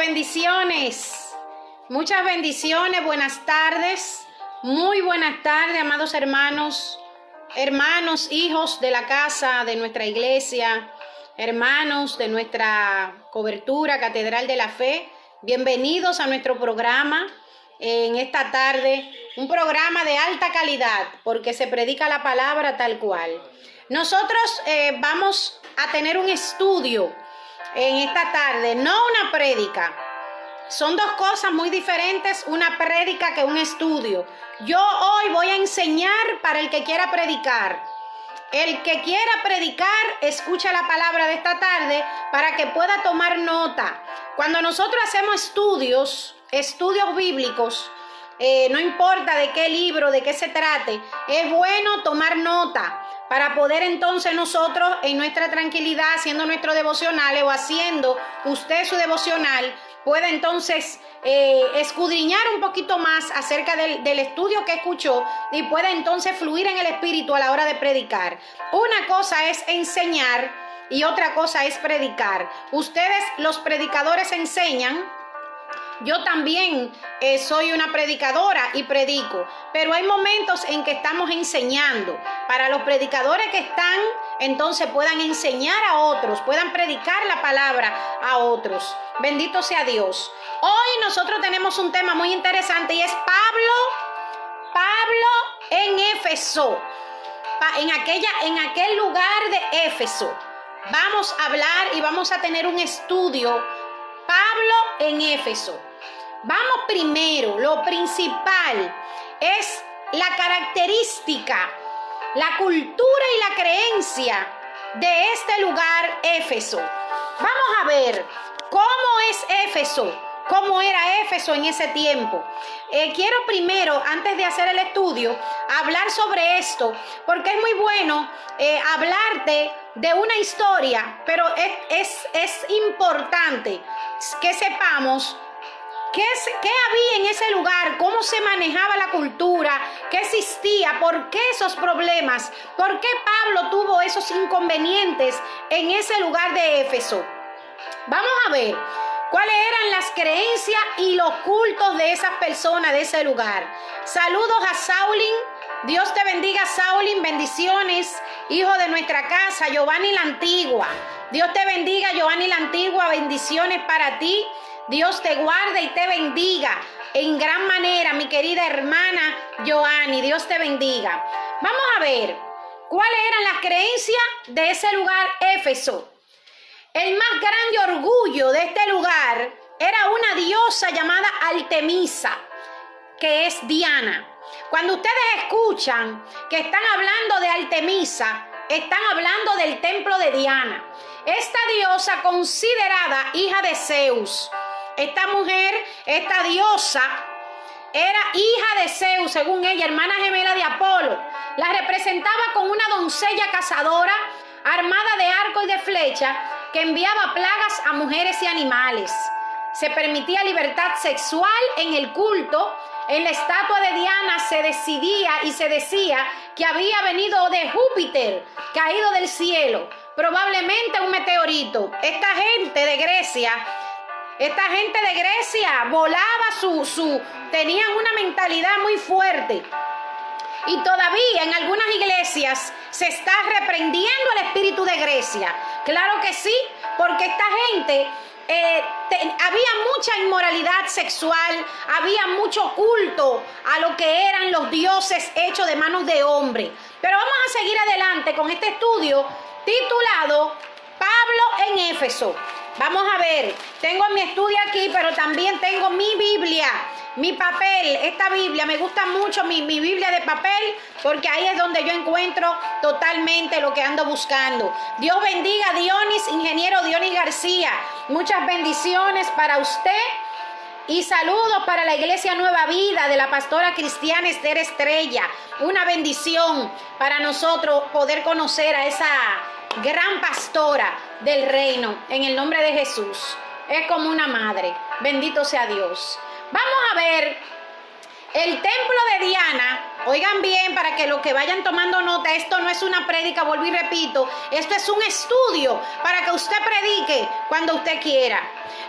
bendiciones. Muchas bendiciones. Buenas tardes. Muy buenas tardes, amados hermanos, hijos de la casa de nuestra iglesia, hermanos de nuestra cobertura Catedral de la Fe. Bienvenidos a nuestro programa en esta tarde, un programa de alta calidad porque se predica la palabra tal cual. Nosotros vamos a tener un estudio en esta tarde, no una prédica. Son dos cosas muy diferentes, una prédica que un estudio. Yo hoy voy a enseñar para el que quiera predicar. El que quiera predicar, escucha la palabra de esta tarde para que pueda tomar nota. Cuando nosotros hacemos estudios bíblicos, no importa de qué libro, de qué se trate, es bueno tomar nota para poder entonces nosotros en nuestra tranquilidad, haciendo nuestro devocional o haciendo usted su devocional, pueda entonces escudriñar un poquito más acerca del estudio que escuchó y pueda entonces fluir en el espíritu a la hora de predicar. Una cosa es enseñar y otra cosa es predicar. Ustedes, los predicadores, enseñan. Yo también soy una predicadora y predico, pero hay momentos en que estamos enseñando. Para los predicadores que están, entonces puedan enseñar a otros, puedan predicar la palabra a otros. Bendito sea Dios. Hoy nosotros tenemos un tema muy interesante y es Pablo en Éfeso, en aquel lugar de Éfeso. Vamos a hablar y vamos a tener un estudio. Pablo en Éfeso. Vamos primero, lo principal es la característica, la cultura y la creencia de este lugar Éfeso. Vamos a ver cómo es Éfeso, cómo era Éfeso en ese tiempo. Quiero primero, antes de hacer el estudio, hablar sobre esto, porque es muy bueno hablarte de una historia, pero es importante que sepamos qué había en ese lugar, cómo se manejaba la cultura, qué existía, por qué esos problemas, por qué Pablo tuvo esos inconvenientes en ese lugar de Éfeso. Vamos a ver cuáles eran las creencias y los cultos de esas personas de ese lugar. Saludos a Saulín. Dios te bendiga, Saulín. Bendiciones, hijo de nuestra casa, Giovanni la Antigua. Dios te bendiga, Giovanni la Antigua. Bendiciones para ti. Dios te guarde y te bendiga en gran manera, mi querida hermana Giovanni. Dios te bendiga. Vamos a ver cuáles eran las creencias de ese lugar Éfeso. El más grande orgullo de este lugar era una diosa llamada Artemisa, que es Diana. Cuando ustedes escuchan que están hablando de Artemisa, están hablando del templo de Diana. Esta diosa considerada hija de Zeus. Esta mujer, esta diosa, era hija de Zeus, según ella, hermana gemela de Apolo. La representaba como una doncella cazadora, armada de arco y de flecha, que enviaba plagas a mujeres y animales. Se permitía libertad sexual en el culto. En la estatua de Diana se decidía y se decía que había venido de Júpiter, caído del cielo, probablemente un meteorito. Esta gente de Grecia volaba tenían una mentalidad muy fuerte. Y todavía en algunas iglesias se está reprendiendo el espíritu de Grecia. Claro que sí, porque esta gente había mucha inmoralidad sexual, había mucho culto a lo que eran los dioses hechos de manos de hombre. Pero vamos a seguir adelante con este estudio titulado Pablo en Éfeso. Vamos a ver, tengo mi estudio aquí, pero también tengo mi Biblia, mi papel. Esta Biblia, me gusta mucho mi Biblia de papel, porque ahí es donde yo encuentro totalmente lo que ando buscando. Dios bendiga a Dionis, ingeniero Dionis García. Muchas bendiciones para usted y saludos para la Iglesia Nueva Vida de la pastora cristiana Esther Estrella. Una bendición para nosotros poder conocer a esa gran pastora del reino, en el nombre de Jesús. Es como una madre. Bendito sea Dios. Vamos a ver el templo de Diana. Oigan bien, para que los que vayan tomando nota, esto no es una prédica, vuelvo y repito, esto es un estudio para que usted predique cuando usted quiera.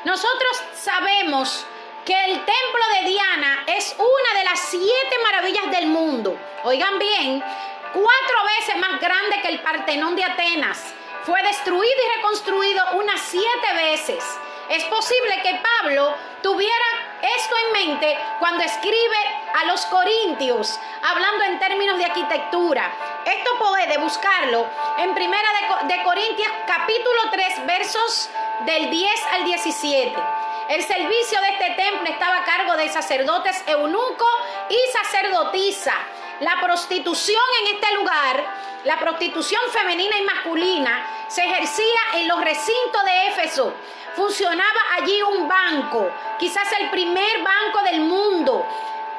Nosotros sabemos que el templo de Diana es una de las 7 maravillas del mundo. Oigan bien, 4 veces más grande que el Partenón de Atenas. Fue destruido y reconstruido unas 7 veces. Es posible que Pablo tuviera esto en mente cuando escribe a los Corintios, hablando en términos de arquitectura. Esto puede buscarlo en Primera de Corintios, capítulo 3, versos del 10 al 17. El servicio de este templo estaba a cargo de sacerdotes eunuco y sacerdotisa. La prostitución en este lugar, la prostitución femenina y masculina, se ejercía en los recintos de Éfeso. Funcionaba allí un banco, quizás el primer banco del mundo.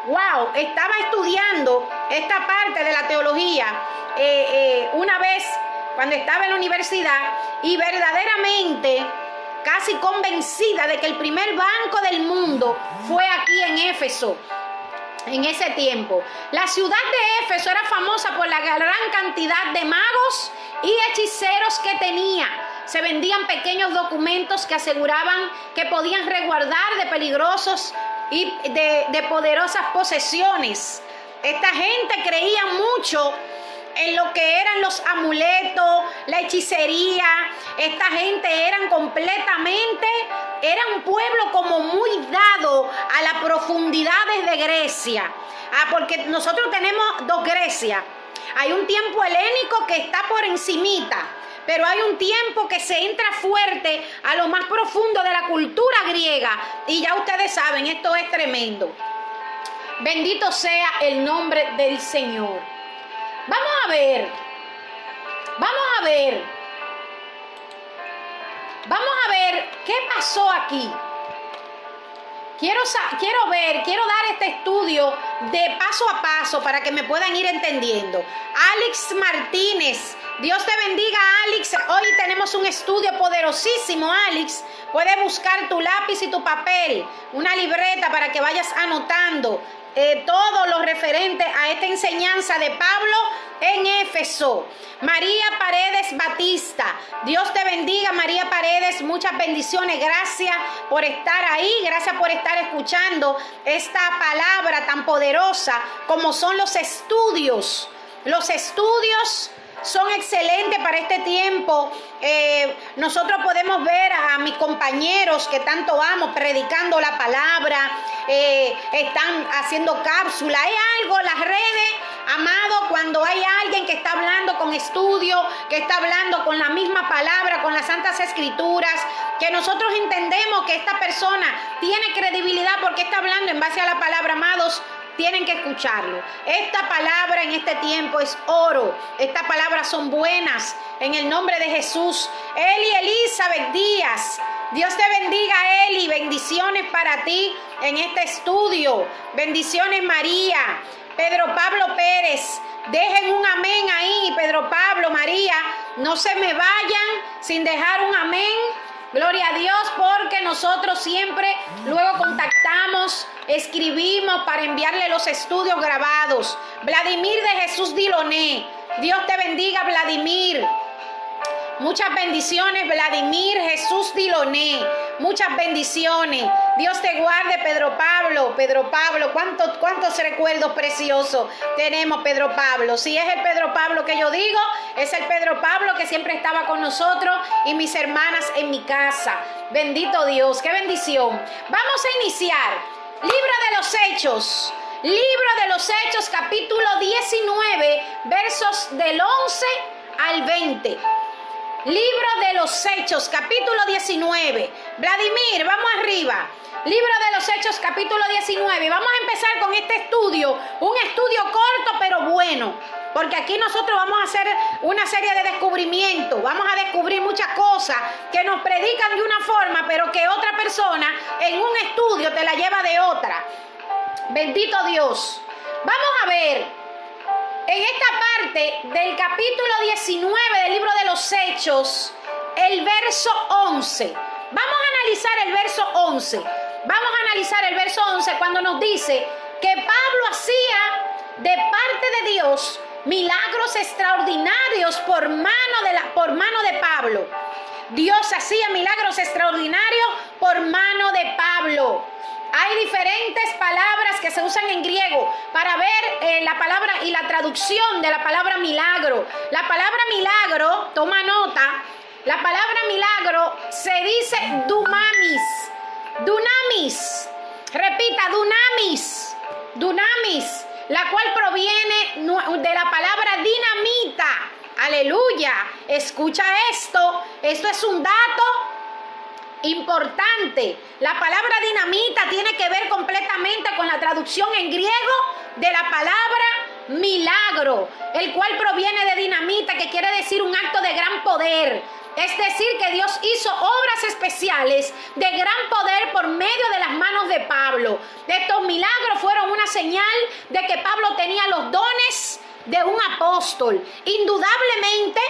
Wow, estaba estudiando esta parte de la teología una vez cuando estaba en la universidad y verdaderamente casi convencida de que el primer banco del mundo fue aquí en Éfeso. En ese tiempo, la ciudad de Éfeso era famosa por la gran cantidad de magos y hechiceros que tenía. Se vendían pequeños documentos que aseguraban que podían resguardar de peligrosos y de poderosas posesiones. Esta gente creía mucho en lo que eran los amuletos, la hechicería. Esta gente era un pueblo como muy dado a las profundidades de Grecia. Porque nosotros tenemos 2 Grecias. Hay un tiempo helénico que está por encimita, pero hay un tiempo que se entra fuerte a lo más profundo de la cultura griega. Y ya ustedes saben, esto es tremendo. Bendito sea el nombre del Señor. Vamos a ver qué pasó aquí. Quiero dar este estudio de paso a paso para que me puedan ir entendiendo. Alex Martínez, Dios te bendiga, Alex. Hoy tenemos un estudio poderosísimo, Alex. Puedes buscar tu lápiz y tu papel, una libreta para que vayas anotando todo lo referente a esta enseñanza de Pablo en Éfeso. María Paredes Batista, Dios te bendiga, María Paredes, muchas bendiciones, gracias por estar ahí, gracias por estar escuchando esta palabra tan poderosa como son los estudios. Los estudios son excelentes para este tiempo. Nosotros podemos ver a mis compañeros que tanto amo predicando la palabra, están haciendo cápsulas. Hay algo, las redes, amado, cuando hay alguien que está hablando con estudio, que está hablando con la misma palabra, con las Santas Escrituras, que nosotros entendemos que esta persona tiene credibilidad porque está hablando en base a la palabra, amados. Tienen que escucharlo. Esta palabra en este tiempo es oro. Estas palabras son buenas en el nombre de Jesús. Eli Elizabeth Díaz, Dios te bendiga, Eli. Bendiciones para ti en este estudio. Bendiciones, María. Pedro Pablo Pérez, dejen un amén ahí. Pedro Pablo, María, no se me vayan sin dejar un amén. Gloria a Dios, porque nosotros siempre luego contactamos, escribimos para enviarle los estudios grabados. Vladimir de Jesús Diloné, Dios te bendiga, Vladimir. Muchas bendiciones, Vladimir Jesús Diloné. Muchas bendiciones. Dios te guarde, Pedro Pablo. Pedro Pablo, cuántos recuerdos preciosos tenemos, Pedro Pablo. Si es el Pedro Pablo que yo digo, es el Pedro Pablo que siempre estaba con nosotros y mis hermanas en mi casa. Bendito Dios, qué bendición. Vamos a iniciar. Libro de los Hechos. Libro de los Hechos, capítulo 19, versos del 11 al 20. Libro de los Hechos, capítulo 19. Vladimir, vamos arriba. Libro de los Hechos, capítulo 19. Vamos a empezar con este estudio. Un estudio corto, pero bueno. Porque aquí nosotros vamos a hacer una serie de descubrimientos. Vamos a descubrir muchas cosas que nos predican de una forma, pero que otra persona en un estudio te la lleva de otra. Bendito Dios. Vamos a ver. En esta parte del capítulo 19 del libro de los Hechos, el verso 11. Vamos a analizar el verso 11. Vamos a analizar el verso 11 cuando nos dice que Pablo hacía de parte de Dios milagros extraordinarios por mano de Pablo. Dios hacía milagros extraordinarios por mano de Pablo. Hay diferentes palabras que se usan en griego para ver la palabra y la traducción de la palabra milagro. La palabra milagro, toma nota, la palabra milagro se dice dunamis. Dunamis. Repita, dunamis. Dunamis, la cual proviene de la palabra dinamita. Aleluya. Escucha esto. Esto es un dato importante. La palabra dinamita tiene que ver completamente con la traducción en griego de la palabra milagro, el cual proviene de dinamita, que quiere decir un acto de gran poder. Es decir, que Dios hizo obras especiales de gran poder por medio de las manos de Pablo. Estos milagros fueron una señal de que Pablo tenía los dones de un apóstol. Indudablemente,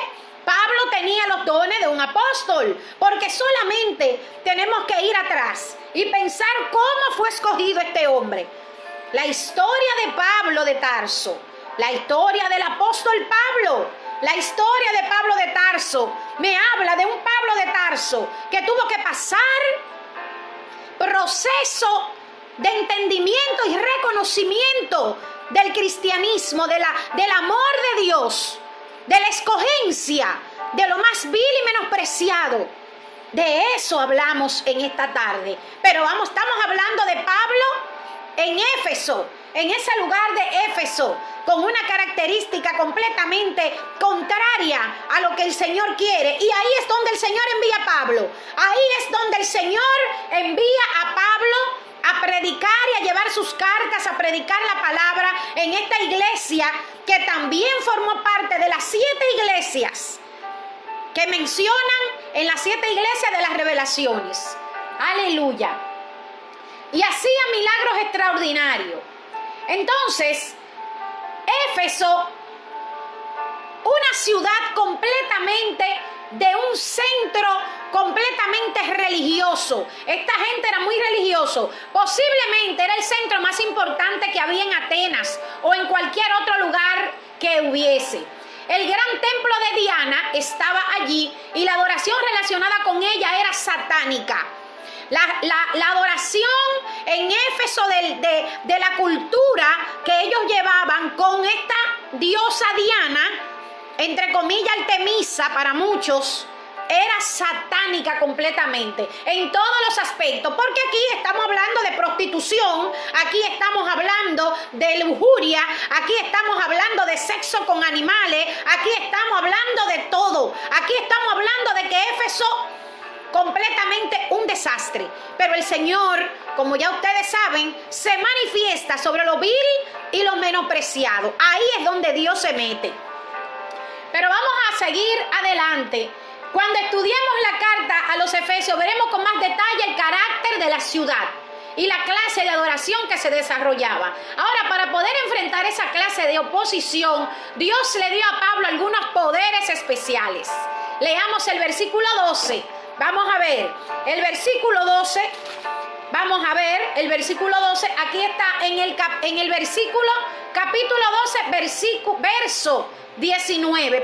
Pablo tenía los dones de un apóstol, porque solamente tenemos que ir atrás y pensar cómo fue escogido este hombre. La historia de Pablo de Tarso, la historia del apóstol Pablo, la historia de Pablo de Tarso me habla de un Pablo de Tarso que tuvo que pasar proceso de entendimiento y reconocimiento del cristianismo, del amor de Dios, de la escogencia, de lo más vil y menospreciado. De eso hablamos en esta tarde. Pero estamos hablando de Pablo en Éfeso, en ese lugar de Éfeso, con una característica completamente contraria a lo que el Señor quiere. Y ahí es donde el Señor envía a Pablo. Ahí es donde el Señor envía a Pablo a predicar y a llevar sus cartas, a predicar la palabra en esta iglesia que también formó parte de las 7 iglesias que mencionan en las 7 iglesias de las revelaciones. Aleluya. Y hacía milagros extraordinarios. Entonces, Éfeso, una ciudad completamente de un centro completamente religioso. Esta gente era muy religioso. Posiblemente era el centro más importante que había en Atenas o en cualquier otro lugar que hubiese. El gran templo de Diana estaba allí y la adoración relacionada con ella era satánica. La adoración en Éfeso de la cultura que ellos llevaban con esta diosa Diana, entre comillas Artemisa para muchos, era satánica completamente, en todos los aspectos, porque aquí estamos hablando de prostitución, aquí estamos hablando de lujuria, aquí estamos hablando de sexo con animales, aquí estamos hablando de todo, aquí estamos hablando de que Éfeso completamente un desastre, pero el Señor, como ya ustedes saben, se manifiesta sobre lo vil y lo menospreciado. Ahí es donde Dios se mete. Pero vamos a seguir adelante. Cuando estudiemos la carta a los Efesios, veremos con más detalle el carácter de la ciudad y la clase de adoración que se desarrollaba. Ahora, para poder enfrentar esa clase de oposición, Dios le dio a Pablo algunos poderes especiales. Leamos el versículo 12. Vamos a ver el versículo 12. Vamos a ver el versículo 12. Aquí está en el versículo, capítulo 12, verso 19,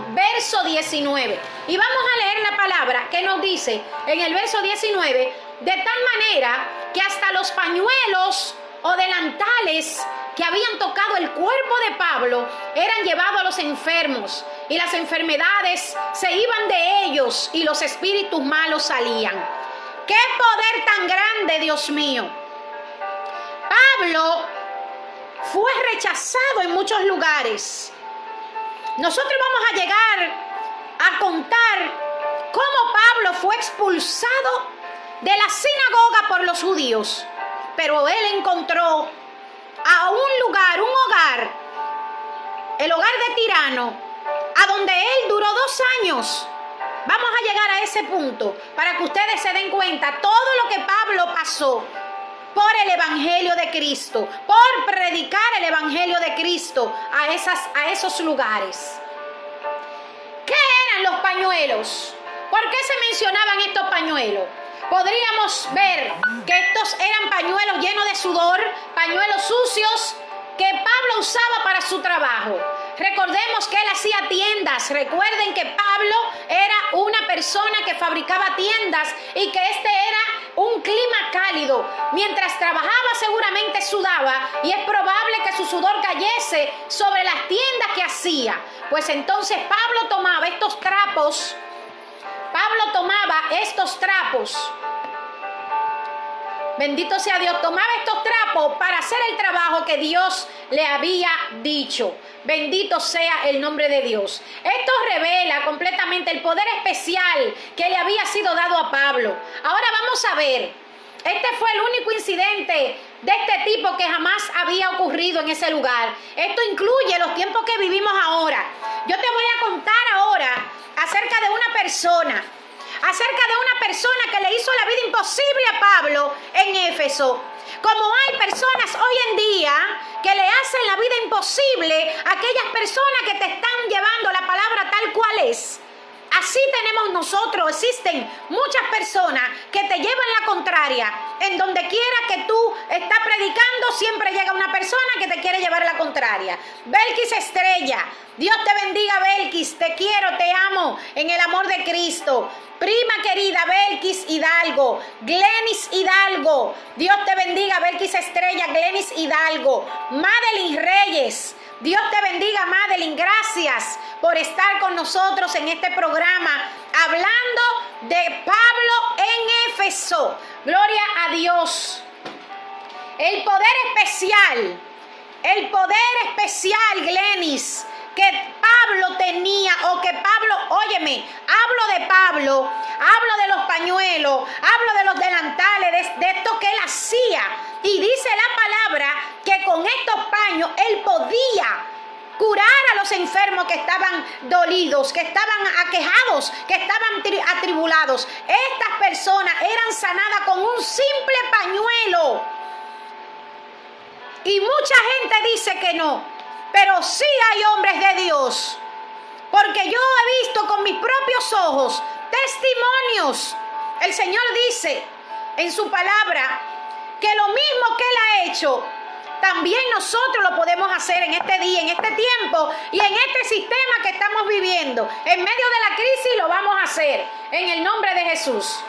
verso 19. Y vamos a leer la palabra que nos dice en el verso 19, de tal manera que hasta los pañuelos o delantales que habían tocado el cuerpo de Pablo eran llevados a los enfermos, y las enfermedades se iban de ellos y los espíritus malos salían. ¡Qué poder tan grande, Dios mío! Pablo fue rechazado en muchos lugares. Nosotros vamos a llegar a contar cómo Pablo fue expulsado de la sinagoga por los judíos, pero él encontró a un lugar, un hogar, el hogar de Tirano, a donde él duró 2 años. Vamos a llegar a ese punto para que ustedes se den cuenta todo lo que Pablo pasó por el evangelio de Cristo, por predicar el evangelio de Cristo a esos lugares. ¿Qué eran los pañuelos? ¿Por qué se mencionaban estos pañuelos? Podríamos ver que estos eran pañuelos llenos de sudor, pañuelos sucios, que Pablo usaba para su trabajo. Recordemos que él hacía tiendas. Recuerden que Pablo era una persona que fabricaba tiendas y que este era un clima cálido. Mientras trabajaba seguramente sudaba y es probable que su sudor cayese sobre las tiendas que hacía. Pues entonces Pablo tomaba estos trapos. Bendito sea Dios, tomaba estos trapos para hacer el trabajo que Dios le había dicho. Bendito sea el nombre de Dios. Esto revela completamente el poder especial que le había sido dado a Pablo. Ahora vamos a ver. Este fue el único incidente de este tipo que jamás había ocurrido en ese lugar. Esto incluye los tiempos que vivimos ahora. Yo te voy a contar ahora acerca de una persona que le hizo la vida imposible a Pablo en Éfeso. Como hay personas hoy en día que le hacen la vida imposible a aquellas personas que te están llevando la palabra tal cual es. Así tenemos nosotros, existen muchas personas que te llevan la contraria. En donde quiera que tú estás predicando, siempre llega una persona que te quiere llevar la contraria. Belkis Estrella, Dios te bendiga Belkis, te quiero, te amo en el amor de Cristo. Prima querida Belkis Hidalgo, Glenis Hidalgo, Dios te bendiga Belkis Estrella, Glenis Hidalgo. Madeline Reyes, Dios te bendiga Madeline, gracias por estar con nosotros en este programa hablando de Pablo en Éfeso. Gloria a Dios. El poder especial, Glenis, que Pablo tenía, o que Pablo, óyeme, hablo de los pañuelos, hablo de los delantales, de esto que él hacía. Y dice la palabra que con estos paños él podía curar a los enfermos que estaban dolidos, que estaban aquejados, que estaban atribulados. Estas personas eran sanadas con un simple pañuelo. Y mucha gente dice que no, pero sí hay hombres de Dios, porque yo he visto con mis propios ojos testimonios. El Señor dice en su palabra que lo mismo que Él ha hecho, también nosotros lo podemos hacer en este día, en este tiempo y en este sistema que estamos viviendo. En medio de la crisis lo vamos a hacer en el nombre de Jesús.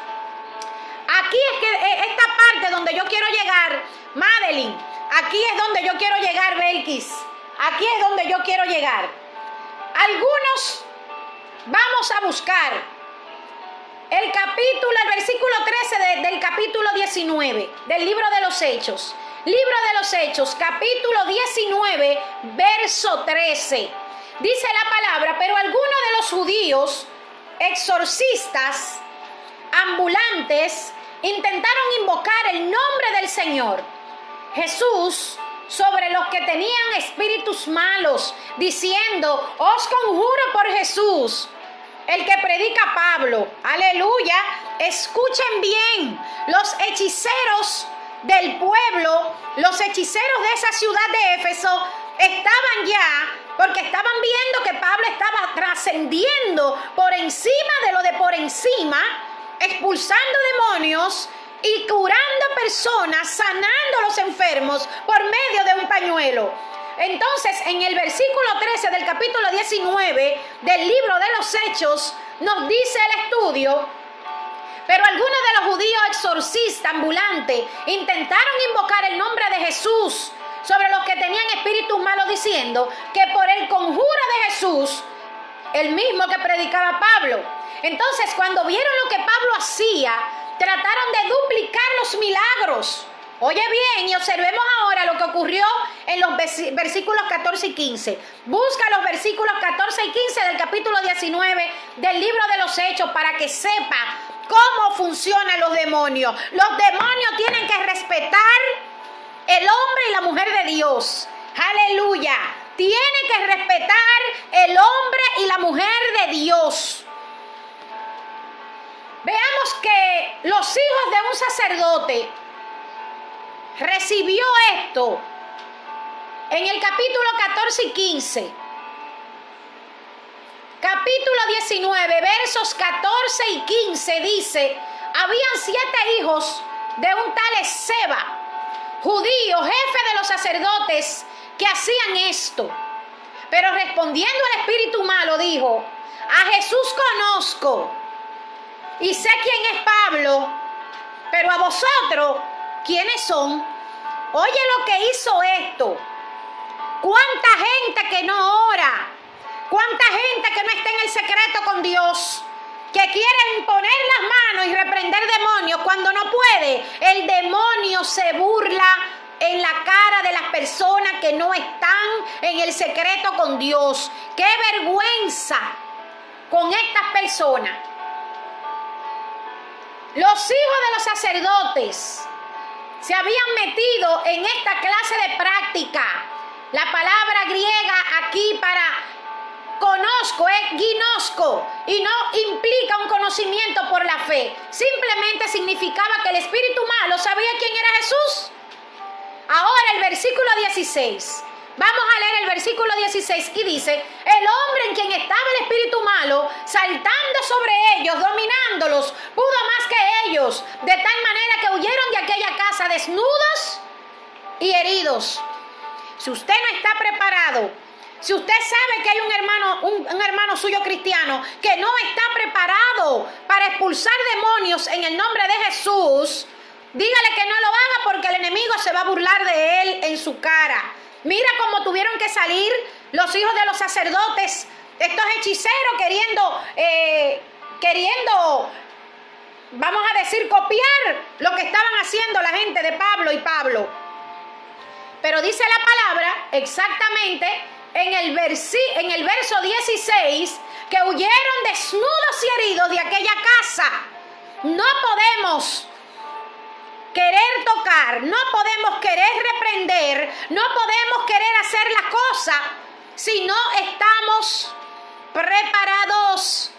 Aquí es que esta parte donde yo quiero llegar, Madeline, aquí es donde yo quiero llegar, Belkis. Aquí es donde yo quiero llegar. Algunos vamos a buscar el versículo 13 del capítulo 19 del libro de los Hechos. Libro de los Hechos, capítulo 19, verso 13. Dice la palabra: pero algunos de los judíos, exorcistas, ambulantes, intentaron invocar el nombre del Señor Jesús sobre los que tenían espíritus malos, diciendo: os conjuro por Jesús, el que predica Pablo. Aleluya. Escuchen bien, los hechiceros del pueblo, los hechiceros de esa ciudad de Éfeso estaban ya, porque estaban viendo que Pablo estaba trascendiendo por encima de lo de por encima, expulsando demonios y curando personas, sanando a los enfermos por medio de un pañuelo. Entonces, en el versículo 13 del capítulo 19 del libro de los Hechos, nos dice el estudio: pero algunos de los judíos exorcistas ambulantes intentaron invocar el nombre de Jesús sobre los que tenían espíritus malos, diciendo que por el conjuro de Jesús, el mismo que predicaba Pablo. Entonces, cuando vieron lo que Pablo hacía, trataron de duplicar los milagros. Oye bien, y observemos ahora lo que ocurrió en los versículos 14 y 15. Busca los versículos 14 y 15 del capítulo 19 del libro de los Hechos para que sepa cómo funcionan los demonios. Los demonios tienen que respetar el hombre y la mujer de Dios. Aleluya. Tienen que respetar el hombre y la mujer de Dios. Veamos que los hijos de un sacerdote recibió esto en el capítulo 14 y 15. Capítulo 19, versos 14 y 15 dice: habían 7 hijos de un tal Esceva, judío, jefe de los sacerdotes, que hacían esto. Pero respondiendo al espíritu malo dijo: a Jesús conozco y sé quién es Pablo, pero a vosotros, ¿quiénes son? Oye lo que hizo esto. ¿Cuánta gente que no ora? ¿Cuánta gente que no está en el secreto con Dios? Que quiere imponer las manos y reprender demonios cuando no puede. El demonio se burla en la cara de las personas que no están en el secreto con Dios. ¡Qué vergüenza con estas personas! Los hijos de los sacerdotes se habían metido en esta clase de práctica. La palabra griega aquí para conozco es ginosco y no implica un conocimiento por la fe. Simplemente significaba que el espíritu malo sabía quién era Jesús. Ahora el versículo 16. Vamos a leer el versículo 16 y dice: el hombre en quien estaba el espíritu malo, saltando sobre ellos, dominándolos, pudo más que ellos, de tal manera que huyeron de aquella casa desnudos y heridos. Si usted no está preparado, si usted sabe que hay un hermano suyo cristiano que no está preparado para expulsar demonios en el nombre de Jesús, dígale que no lo haga, porque el enemigo se va a burlar de él en su cara. Mira cómo tuvieron que salir los hijos de los sacerdotes, estos hechiceros queriendo, vamos a decir, copiar lo que estaban haciendo la gente de Pablo y Pablo. Pero dice la palabra exactamente en el verso 16 que huyeron desnudos y heridos de aquella casa. No podemos querer tocar, no podemos querer reprender, no podemos querer hacer las cosas si no estamos preparados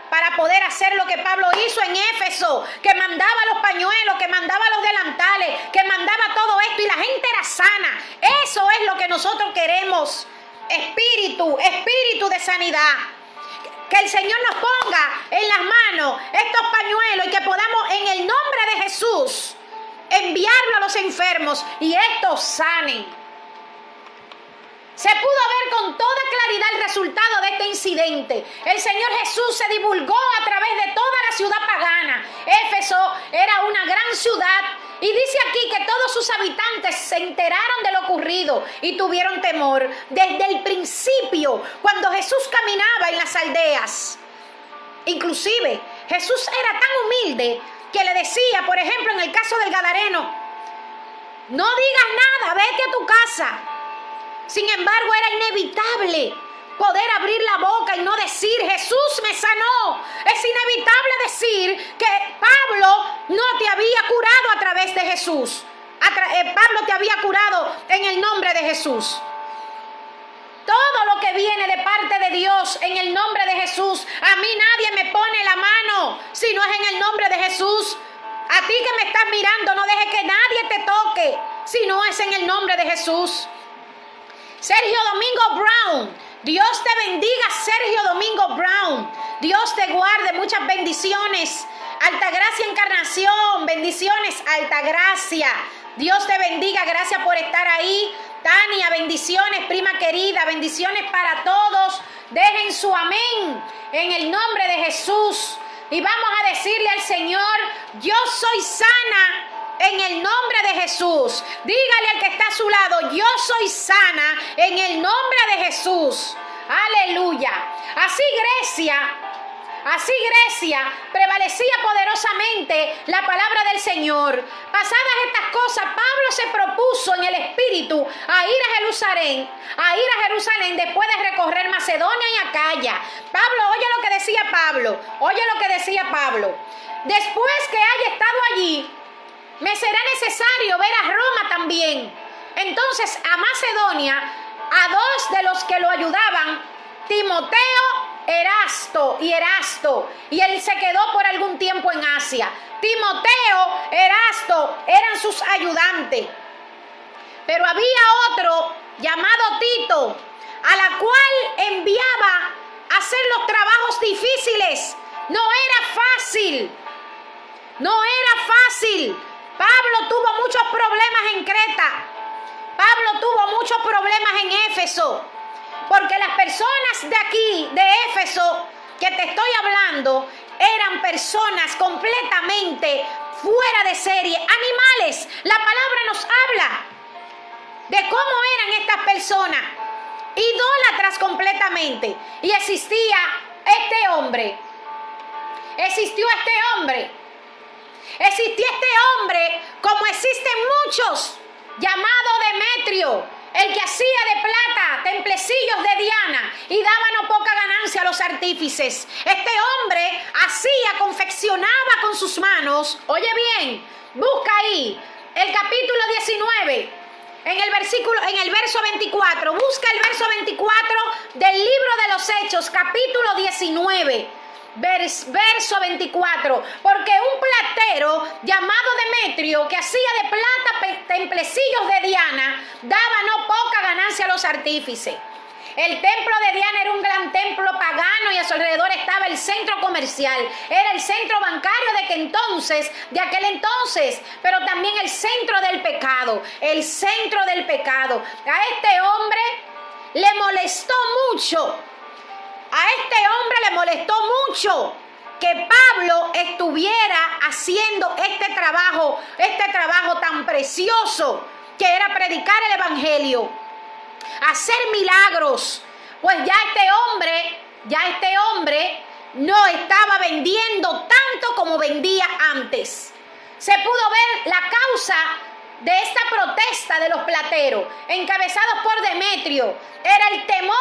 para poder hacer lo que Pablo hizo en Éfeso, que mandaba los pañuelos, que mandaba los delantales, que mandaba todo esto y la gente era sana. Eso es lo que nosotros queremos. Espíritu de sanidad. Que el Señor nos ponga en las manos estos pañuelos y que podamos en el nombre de Jesús enviarlo a los enfermos y estos sanen. Se pudo ver con toda claridad el resultado de este incidente. El Señor Jesús se divulgó a través de toda la ciudad pagana. Éfeso era una gran ciudad y dice aquí que todos sus habitantes se enteraron de lo ocurrido y tuvieron temor. Desde el principio, cuando Jesús caminaba en las aldeas, inclusive Jesús era tan humilde que le decía, por ejemplo, en el caso del Gadareno: no digas nada, vete a tu casa. Sin embargo, era inevitable poder abrir la boca y no decir: Jesús me sanó. Es inevitable decir que Pablo no te había curado a través de Jesús. Pablo te había curado en el nombre de Jesús. Todo lo que viene de parte de Dios en el nombre de Jesús. A mí nadie me pone la mano si no es en el nombre de Jesús. A ti que me estás mirando, no dejes que nadie te toque si no es en el nombre de Jesús. Sergio Domingo Brown, Dios te bendiga, Sergio Domingo Brown. Dios te guarde, muchas bendiciones. Altagracia Encarnación, bendiciones, Altagracia. Dios te bendiga, gracias por estar ahí. Tania, bendiciones, prima querida, bendiciones para todos. Dejen su amén en el nombre de Jesús. Y vamos a decirle al Señor: yo soy sana en el nombre de Jesús. Dígale al que está a su lado: yo soy sana en el nombre de Jesús. Aleluya. Así Grecia prevalecía poderosamente la palabra del Señor. Pasadas estas cosas, Pablo se propuso en el espíritu a ir a Jerusalén después de recorrer Macedonia y Acaya. Oye lo que decía Pablo. Después que haya estado allí, me será necesario ver a Roma también. Entonces a Macedonia, a dos de los que lo ayudaban, Timoteo, Erasto, y él se quedó por algún tiempo en Asia. Timoteo, Erasto eran sus ayudantes. Pero había otro llamado Tito, a la cual enviaba a hacer los trabajos difíciles. No era fácil. Pablo tuvo muchos problemas en Creta. Pablo tuvo muchos problemas en Éfeso, porque las personas de aquí, de Éfeso, que te estoy hablando, eran personas completamente fuera de serie, animales. La palabra nos habla de cómo eran estas personas, idólatras completamente. Y existió este hombre, como existen muchos, llamado Demetrio, el que hacía de plata templecillos de Diana y daba no poca ganancia a los artífices. Este hombre confeccionaba con sus manos. Oye bien, busca ahí el capítulo 19, en el verso 24. Busca el verso 24 del libro de los Hechos, capítulo 19. Verso 24, porque un platero llamado Demetrio, que hacía de plata templecillos de Diana, daba no poca ganancia a los artífices. El templo de Diana era un gran templo pagano y a su alrededor estaba el centro comercial. Era el centro bancario de aquel entonces, pero también el centro del pecado. El centro del pecado. A este hombre le molestó mucho. Que Pablo estuviera haciendo este trabajo tan precioso que era predicar el evangelio, hacer milagros. Pues ya este hombre no estaba vendiendo tanto como vendía antes. Se pudo ver la causa de esta protesta de los plateros, encabezados por Demetrio. Era el temor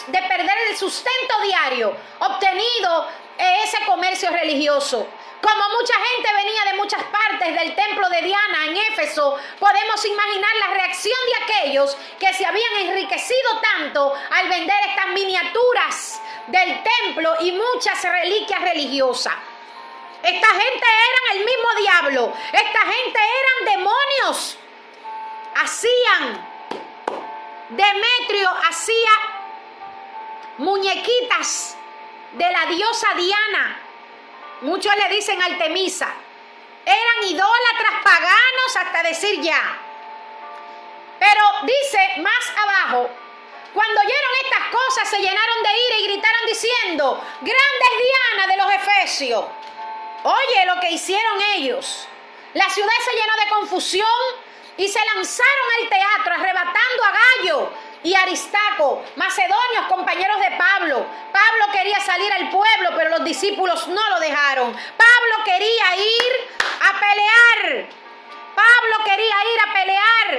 de perder el sustento diario obtenido en ese comercio religioso. Como mucha gente venía de muchas partes del templo de Diana en Éfeso, podemos imaginar la reacción de aquellos que se habían enriquecido tanto al vender estas miniaturas del templo y muchas reliquias religiosas. Esta gente eran el mismo diablo. Esta gente eran demonios. Demetrio hacía muñequitas de la diosa Diana. Muchos le dicen Artemisa. Eran idólatras paganos hasta decir ya. Pero dice más abajo, cuando oyeron estas cosas se llenaron de ira y gritaron diciendo: grande es Diana de los Efesios. Oye lo que hicieron ellos. La ciudad se llenó de confusión y se lanzaron al teatro arrebatando a Gallo y Aristarco, macedonios, compañeros de Pablo. Pablo quería salir al pueblo, pero los discípulos no lo dejaron. Pablo quería ir a pelear.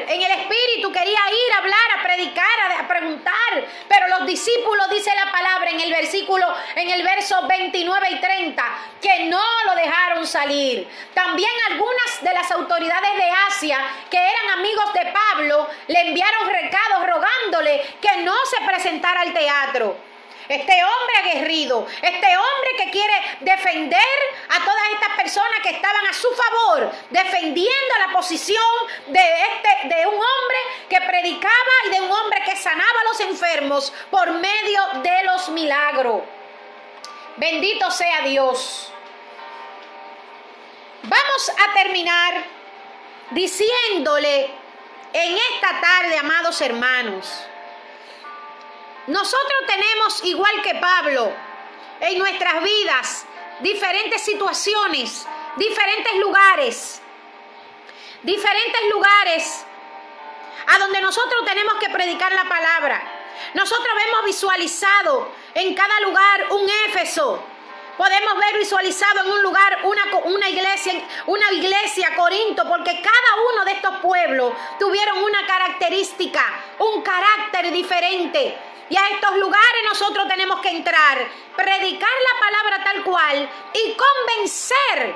En el espíritu, quería ir a hablar, a predicar, a preguntar, pero los discípulos, dice la palabra en el verso 29 y 30, que no lo dejaron salir. También algunas de las autoridades de Asia, que eran amigos de Pablo, le enviaron recados rogándole que no se presentara al teatro. Este hombre aguerrido, este hombre que quiere defender a todas estas personas que estaban a su favor, defendiendo la posición de un hombre que predicaba y de un hombre que sanaba a los enfermos por medio de los milagros. Bendito sea Dios. Vamos a terminar diciéndole en esta tarde, amados hermanos, nosotros tenemos, igual que Pablo, en nuestras vidas, diferentes situaciones, diferentes lugares a donde nosotros tenemos que predicar la palabra. Nosotros hemos visualizado en cada lugar un Éfeso. Podemos ver visualizado en un lugar una iglesia Corinto, porque cada uno de estos pueblos tuvieron una característica, un carácter diferente. Y a estos lugares nosotros tenemos que entrar, predicar la palabra tal cual y convencer.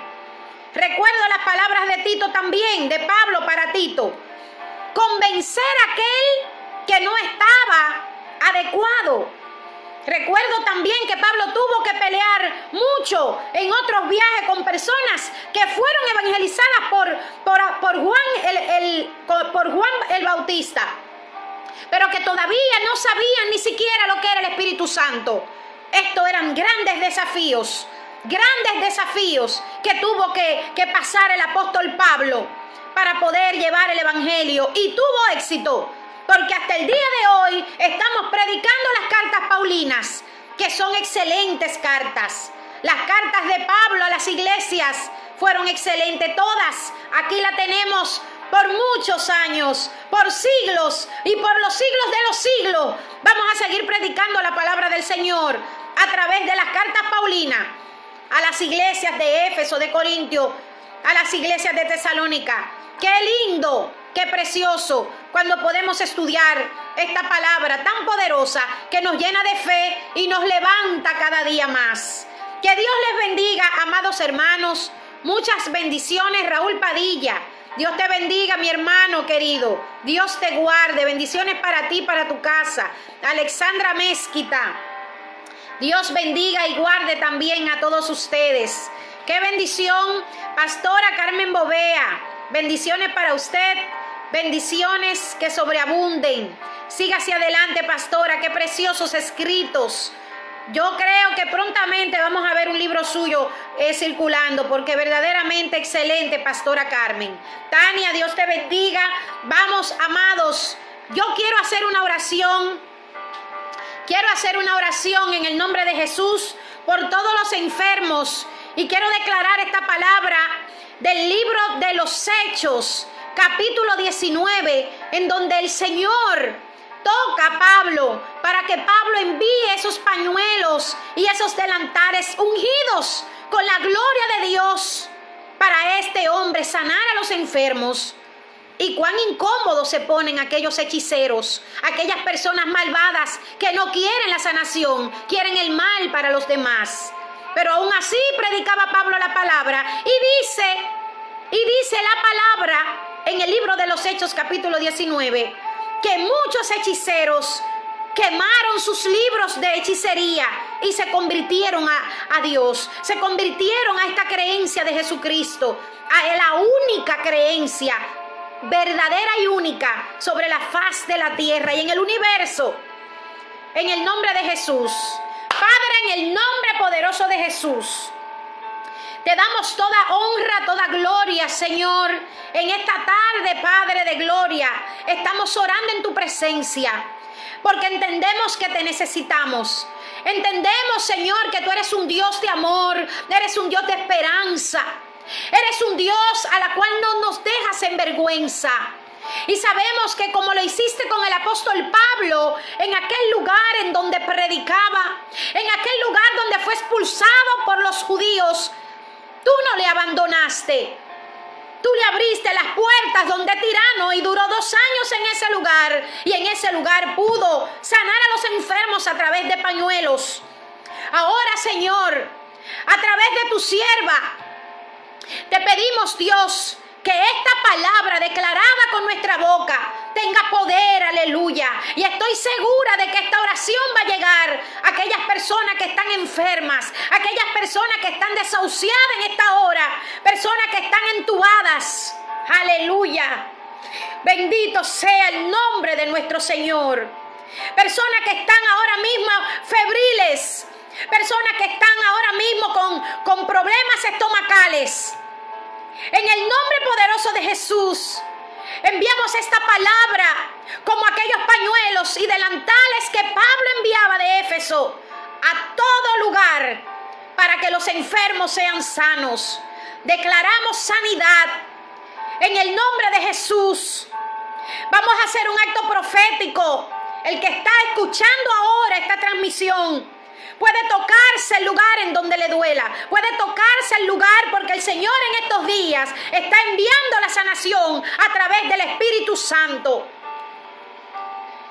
Recuerdo las palabras de Tito también, de Pablo para Tito. Convencer a aquel que no estaba adecuado. Recuerdo también que Pablo tuvo que pelear mucho en otros viajes con personas que fueron evangelizadas por Juan el Bautista, pero que todavía no sabían ni siquiera lo que era el Espíritu Santo. Estos eran grandes desafíos que tuvo que pasar el apóstol Pablo para poder llevar el evangelio y tuvo éxito, porque hasta el día de hoy estamos predicando las cartas paulinas, que son excelentes cartas. Las cartas de Pablo a las iglesias fueron excelentes todas. Aquí la tenemos por muchos años, por siglos y por los siglos de los siglos. Vamos a seguir predicando la palabra del Señor a través de las cartas paulinas a las iglesias de Éfeso, de Corintio, a las iglesias de Tesalónica. Qué lindo, qué precioso cuando podemos estudiar esta palabra tan poderosa que nos llena de fe y nos levanta cada día más. Que Dios les bendiga, amados hermanos. Muchas bendiciones, Raúl Padilla. Dios te bendiga, mi hermano querido. Dios te guarde. Bendiciones para ti, para tu casa. Alexandra Mezquita. Dios bendiga y guarde también a todos ustedes. Qué bendición, Pastora Carmen Bovea. Bendiciones para usted. Bendiciones que sobreabunden. Siga hacia adelante, pastora. Qué preciosos escritos. Yo creo que prontamente vamos a ver un libro suyo circulando, porque verdaderamente excelente, Pastora Carmen. Tania, Dios te bendiga. Vamos, amados. Yo quiero hacer una oración. Quiero hacer una oración en el nombre de Jesús por todos los enfermos. Y quiero declarar esta palabra del libro de los Hechos, capítulo 19, en donde el Señor toca a Pablo para que Pablo envíe esos pañuelos y esos delantales ungidos con la gloria de Dios para este hombre sanar a los enfermos. Y cuán incómodos se ponen aquellos hechiceros, aquellas personas malvadas que no quieren la sanación, quieren el mal para los demás. Pero aún así predicaba Pablo la palabra y dice la palabra en el libro de los Hechos capítulo 19 que muchos hechiceros quemaron sus libros de hechicería y se convirtieron a Dios, se convirtieron a esta creencia de Jesucristo, a la única creencia verdadera y única sobre la faz de la tierra y en el universo. En el nombre de Jesús, Padre, en el nombre poderoso de Jesús, te damos toda honra, toda gloria, Señor. En esta tarde, Padre de gloria, estamos orando en tu presencia, porque entendemos que te necesitamos. Entendemos, Señor, que tú eres un Dios de amor, eres un Dios de esperanza, eres un Dios a la cual no nos dejas en vergüenza. Y sabemos que como lo hiciste con el apóstol Pablo, en aquel lugar en donde predicaba, en aquel lugar donde fue expulsado por los judíos, tú no le abandonaste. Tú le abriste las puertas donde tirano y duró 2 años en ese lugar. Y en ese lugar pudo sanar a los enfermos a través de pañuelos. Ahora, Señor, a través de tu sierva, te pedimos, Dios, que esta palabra declarada con nuestra boca tenga poder, aleluya. Y estoy segura de que esta oración va a llegar a aquellas personas que están enfermas, aquellas personas que están desahuciadas en esta hora, personas que están entubadas, aleluya. Bendito sea el nombre de nuestro Señor. Personas que están ahora mismo febriles, personas que están ahora mismo con problemas estomacales. En el nombre poderoso de Jesús, enviamos esta palabra como aquellos pañuelos y delantales que Pablo enviaba de Éfeso a todo lugar para que los enfermos sean sanos. Declaramos sanidad en el nombre de Jesús. Vamos a hacer un acto profético. El que está escuchando ahora esta transmisión puede tocarse el lugar en donde le duela. Puede tocarse el lugar porque el Señor en estos días está enviando la sanación a través del Espíritu Santo.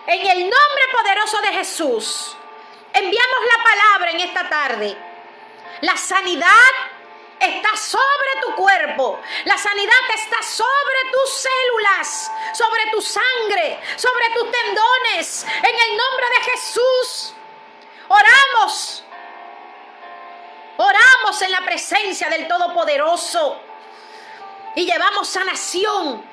En el nombre poderoso de Jesús, enviamos la palabra en esta tarde. La sanidad está sobre tu cuerpo. La sanidad está sobre tus células, sobre tu sangre, sobre tus tendones. En el nombre de Jesús. Oramos en la presencia del Todopoderoso y llevamos sanación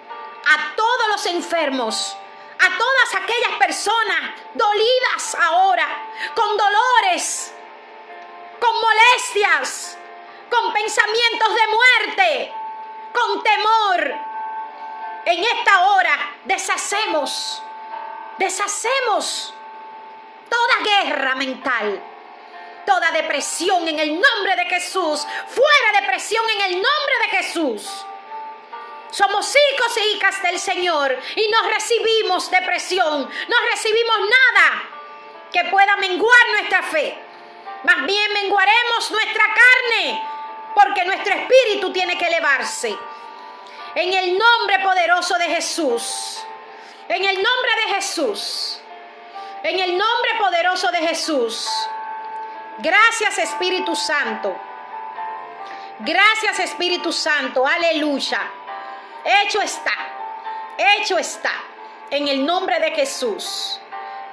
a todos los enfermos, a todas aquellas personas dolidas ahora, con dolores, con molestias, con pensamientos de muerte, con temor. en esta hora deshacemos toda guerra mental, toda depresión en el nombre de Jesús. Fuera depresión en el nombre de Jesús. Somos hijos e hijas del Señor y no recibimos depresión, no recibimos nada que pueda menguar nuestra fe. Más bien menguaremos nuestra carne, porque nuestro espíritu tiene que elevarse. En el nombre poderoso de Jesús. En el nombre de Jesús. En el nombre poderoso de Jesús. Gracias, Espíritu Santo. Gracias, Espíritu Santo. Aleluya. Hecho está. Hecho está. En el nombre de Jesús.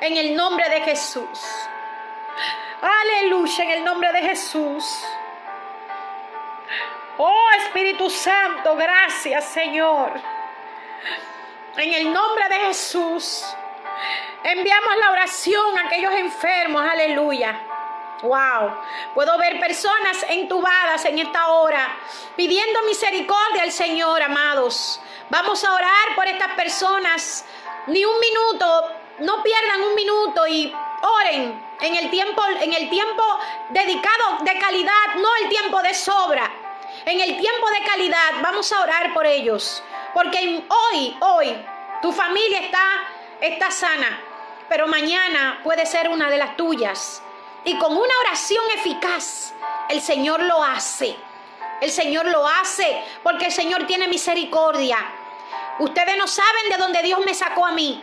En el nombre de Jesús. Aleluya. En el nombre de Jesús. Oh, Espíritu Santo, gracias, Señor. En el nombre de Jesús, enviamos la oración a aquellos enfermos. Aleluya. Wow. Puedo ver personas entubadas en esta hora, pidiendo misericordia al Señor, amados. Vamos a orar por estas personas. Ni un minuto, no pierdan un minuto y oren en el tiempo dedicado de calidad, no el tiempo de sobra. En el tiempo de calidad vamos a orar por ellos, porque hoy tu familia está sana, pero mañana puede ser una de las tuyas. Y con una oración eficaz, el Señor lo hace. El Señor lo hace porque el Señor tiene misericordia. Ustedes no saben de dónde Dios me sacó a mí.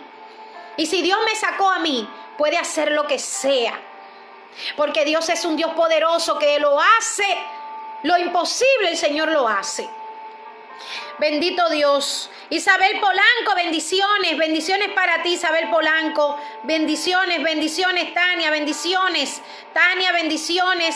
Y si Dios me sacó a mí, puede hacer lo que sea. Porque Dios es un Dios poderoso que lo hace. Lo imposible el Señor lo hace. Bendito Dios. Isabel Polanco, bendiciones. Bendiciones para ti, Isabel Polanco. Bendiciones, bendiciones, Tania. Bendiciones, Tania, bendiciones.